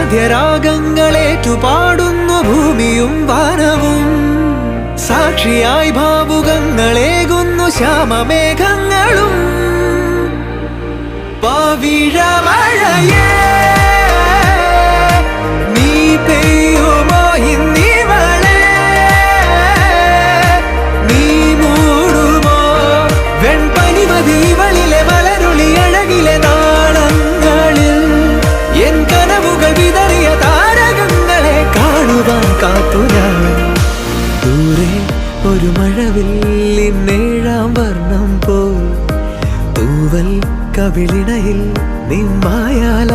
ആദ്യരാഗങ്ങളേറ്റുപാടുന്നു ഭൂമിയും വാനവും. സാക്ഷിയായി ഭാവുകങ്ങളേകുന്നു ശ്യാമമേഘങ്ങളും. പവിഴമഴയേ നീ പെയ്യുമോ ഇന്നിവളെ, നീ മൂടുമോ വെൺപനിമതിവളിലെ മലരുളി അഴകിലെ നാളങ്ങളിൽ. എൻ കനവുകൾ വിതറിയ താരകങ്ങളെ കാണുവാൻ കാത്തു ഞാൻ. ദൂരെ ഒരു മഴവില്ലിന്നേഴാം വർണ്ണം പോ തൂവൽ കവിളിണയിൽ നിമ്മായാൽ